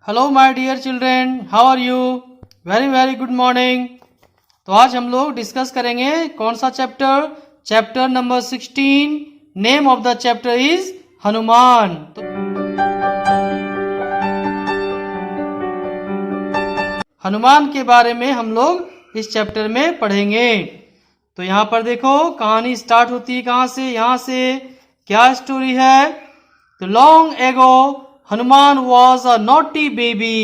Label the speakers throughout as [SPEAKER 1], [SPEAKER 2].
[SPEAKER 1] Hello my dear children, how are you? Very good morning. तो आज हम लोग डिस्कस करेंगे कौन सा chapter? Chapter number 16। Name of the chapter is Hanuman. तो हनुमान के बारे में हम लोग इस चैप्टर में पढ़ेंगे। तो यहाँ पर देखो कहानी स्टार्ट होती है कहाँ से? यहाँ से। क्या स्टोरी है? तो long ago Hanuman was a naughty baby.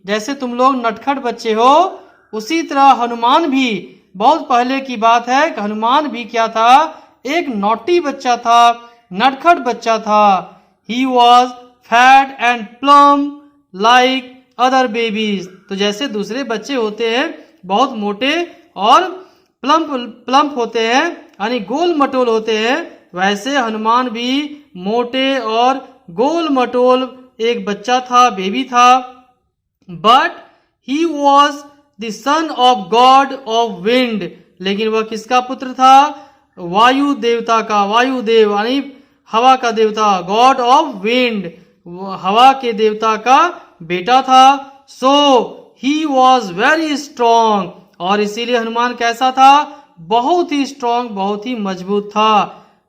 [SPEAKER 1] जैसे तुम लोग नटखट बच्चे हो, उसी तरह हनुमान भी बहुत पहले की बात है कि हनुमान भी क्या था? एक नॉटी बच्चा था, नटखट बच्चा था। He was fat and plum like other babies. तो जैसे दूसरे बच्चे होते हैं बहुत मोटे और प्लम्प होते हैं, यानी गोल मटोल होते हैं, वैसे हनुमान भी मोटे और गोल मटोल एक बच्चा था, बेबी था। But he was the son of God of wind. लेकिन वह किसका पुत्र था? वायु देवता का। वायुदेव यानी हवा का देवता, गॉड ऑफ विंड, हवा के देवता का बेटा था। सो ही वॉज वेरी स्ट्रॉन्ग। और इसीलिए हनुमान कैसा था? बहुत ही स्ट्रॉन्ग, बहुत ही मजबूत था।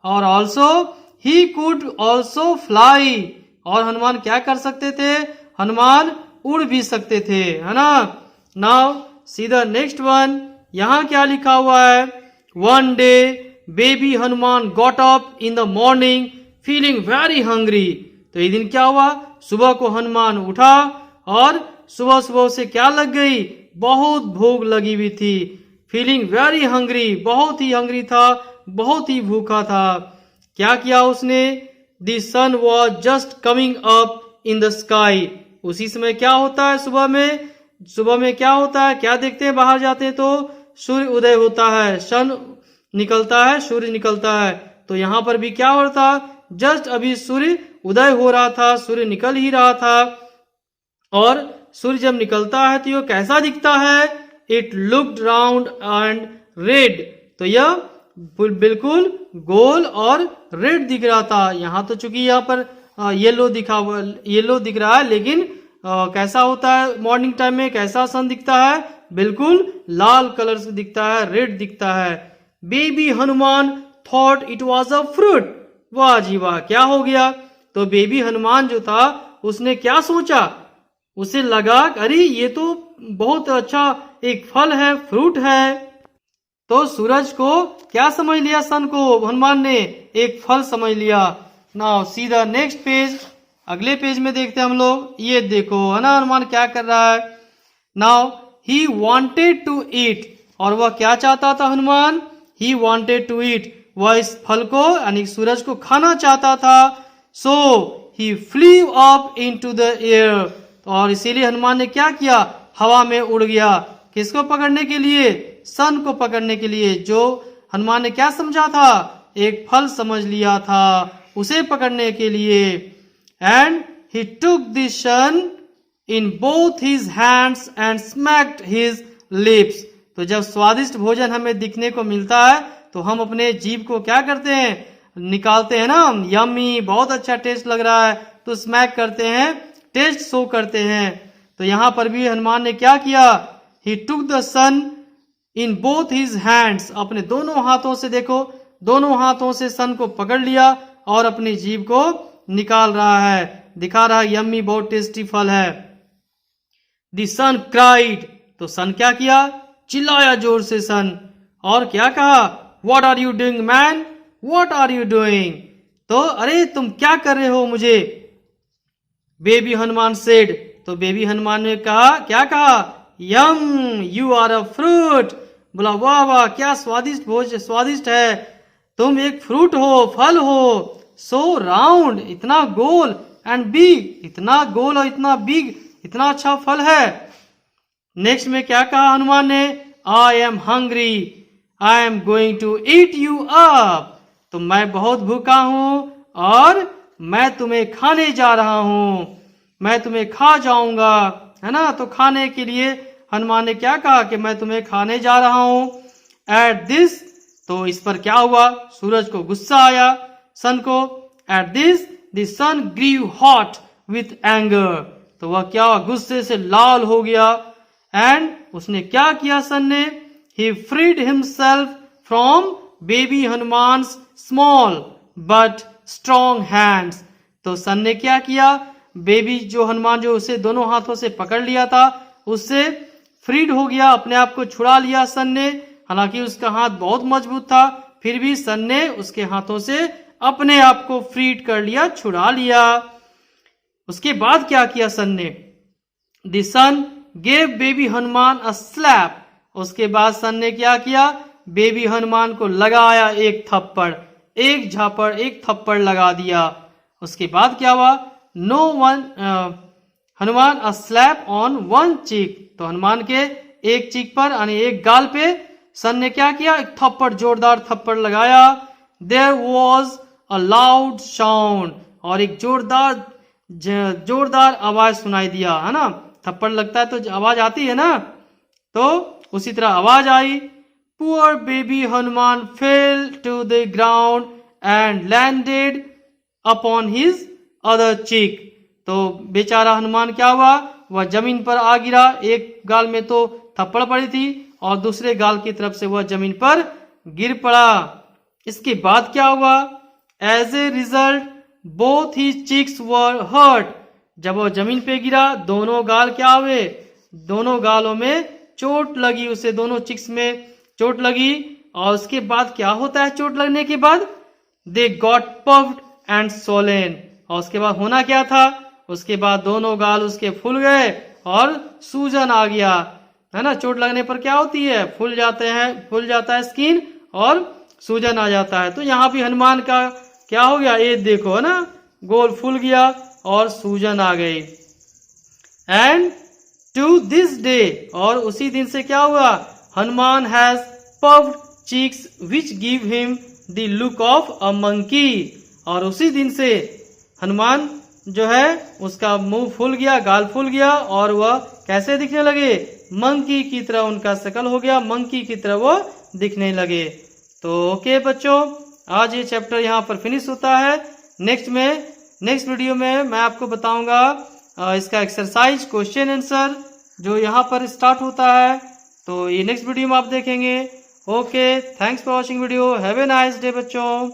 [SPEAKER 1] और also he could also fly. और हनुमान क्या कर सकते थे? हनुमान उड़ भी सकते थे, है ना। Now see the next one. यहाँ क्या लिखा हुआ है? One day baby Hanuman got up in the morning feeling very hungry. तो ये दिन क्या हुआ? सुबह को हनुमान उठा और सुबह सुबह से क्या लग गई? बहुत भूख लगी हुई थी। फीलिंग वेरी हंग्री, बहुत ही हंग्री था, बहुत ही भूखा था। क्या किया उसने? The sun was just coming up in the sky. उसी समय क्या होता है सुबह में? सुबह में क्या होता है? क्या देखते हैं? बाहर जाते हैं तो सूर्य उदय होता है, सन निकलता है, सूर्य निकलता है। तो यहाँ पर भी क्या हो रहा था? जस्ट अभी सूर्य उदय हो रहा था, सूर्य निकल ही रहा था। और सूर्य जब निकलता है तो यह कैसा दिखता है? It looked round and red. तो यह बिल्कुल गोल और रेड दिख रहा था। यहाँ तो चूंकि यहाँ पर येलो दिख रहा है, लेकिन कैसा होता है मॉर्निंग टाइम में? कैसा सन दिखता है? बिल्कुल लाल कलर से दिखता है, रेड दिखता है। Baby Hanuman thought it was a fruit. वाह जी वाह, क्या हो गया? तो बेबी हनुमान जो था उसने क्या सोचा? उसे लगा अरे ये तो बहुत अच्छा एक फल है, फ्रूट है। तो सूरज को क्या समझ लिया? सन को हनुमान ने एक फल समझ लिया। Now see the next page. अगले पेज में देखते हैं हम लोग। ये देखो है ना हनुमान क्या कर रहा है। Now he wanted to eat. और वह क्या चाहता था Hanuman? He wanted to eat. वह इस फल को यानी सूरज को खाना चाहता था। सो ही flew up into the air. और इसीलिए हनुमान ने क्या किया? हवा में उड़ गया। किसको पकड़ने के लिए? सन को पकड़ने के लिए। जो हनुमान ने क्या समझा था? एक फल समझ लिया था, उसे पकड़ने के लिए। And he took the sun in both his hands and smacked his lips. तो जब स्वादिष्ट भोजन हमें दिखने को मिलता है तो हम अपने जीभ को क्या करते हैं? निकालते हैं ना, यम्मी, बहुत अच्छा टेस्ट लग रहा है, तो स्मैक करते हैं, टेस्ट शो करते हैं। तो यहाँ पर भी हनुमान ने क्या किया? He took the sun in both his hands. अपने दोनों हाथों से, देखो दोनों हाथों से सन को पकड़ लिया और अपनी जीभ को निकाल रहा है, दिखा रहा है यम्मी, बहुत टेस्टी फल है। The sun cried. तो सन क्या किया? चिल्लाया जोर से सन। और क्या कहा? What are you doing man? What are you doing? तो अरे तुम क्या कर रहे हो मुझे? Baby Hanuman said. तो बेबी हनुमान ने कहा, क्या कहा? Yum, you are a fruit. बोला वाह वाह, क्या स्वादिष्ट भोजन, स्वादिष्ट है, तुम एक फ्रूट हो, फल हो। सो राउंड, इतना गोल, एंड बिग, इतना गोल और इतना बिग, इतना अच्छा फल है। नेक्स्ट में क्या कहा हनुमान ने? I am hungry, I am going to eat you up. तो मैं बहुत भूखा हूं और मैं तुम्हें खाने जा रहा हूं, मैं तुम्हें खा जाऊंगा, है ना। तो खाने के लिए हनुमान ने क्या कहा? कि मैं तुम्हें खाने जा रहा हूं। एट दिस, तो इस पर क्या हुआ? सूरज को गुस्सा आया, सन को। At this the sun grew hot with anger. तो वह क्या हुआ, गुस्से से लाल हो गया। एंड उसने क्या किया सन ने, he freed himself from baby Hanuman small but strong hands. तो सन ने क्या किया, बेबी जो हनुमान जो उसे दोनों हाथों से पकड़ लिया था उससे फ्रीड हो गया, अपने आप को छुड़ा लिया सन ने। हालांकि उसका हाथ बहुत मजबूत था, फिर भी सन ने उसके हाथों से अपने आप को फ्रीड कर लिया, छुड़ा लिया। उसके बाद क्या किया सन ने, the sun gave baby Hanuman a slap. उसके बाद सन ने क्या किया, बेबी हनुमान को लगाया एक थप्पड़, एक झापड़, एक थप्पड़ लगा दिया। उसके बाद क्या हुआ, no one Hanuman a slap on one cheek. तो हनुमान के एक चीक पर यानी एक गाल पे सन ने क्या किया, एक थप्पड़, जोरदार थप्पड़ लगाया। There was a loud sound, और एक जोरदार आवाज सुनाई दिया, है ना। थप्पड़ लगता है तो आवाज आती है ना, तो उसी तरह आवाज आई। Poor baby Hanuman fell to the ground and landed upon his other cheek. तो बेचारा हनुमान क्या हुआ, वह जमीन पर आ गिरा। एक गाल में तो थप्पड़ पड़ी थी और दूसरे गाल की तरफ से वह जमीन पर गिर पड़ा। इसके बाद क्या हुआ, as a result both he cheeks were hurt. जब वो जमीन पे गिरा दोनों गाल क्या हुए, दोनों गालों में चोट लगी, उसे दोनों चिक्स में चोट लगी। और उसके बाद क्या होता है चोट लगने के बाद, they got puffed and Solan. और उसके बाद होना क्या था, उसके बाद दोनों गाल उसके फूल गए और सूजन आ गया, है ना। चोट लगने पर क्या होती है, फूल जाता है स्किन और सूजन आ जाता है। तो यहाँ भी हनुमान का क्या हो गया, ये देखो, है ना, गोल फूल गया और सूजन आ गई। एंड टू दिस डे, और उसी दिन से क्या हुआ, Hanuman has puffed cheeks which give him the look of a monkey. और उसी दिन से हनुमान जो है उसका मुंह फूल गया, गाल फूल गया और वह कैसे दिखने लगे, मंकी की तरह उनका शकल हो गया, मंकी की तरह वो दिखने लगे। तो ओके बच्चों, आज ये चैप्टर यहाँ पर फिनिश होता है। नेक्स्ट वीडियो में मैं आपको बताऊंगा इसका एक्सरसाइज क्वेश्चन आंसर जो यहाँ पर स्टार्ट होता है। तो ये नेक्स्ट वीडियो में आप देखेंगे। Okay, thanks for watching video, have a nice day बच्चों।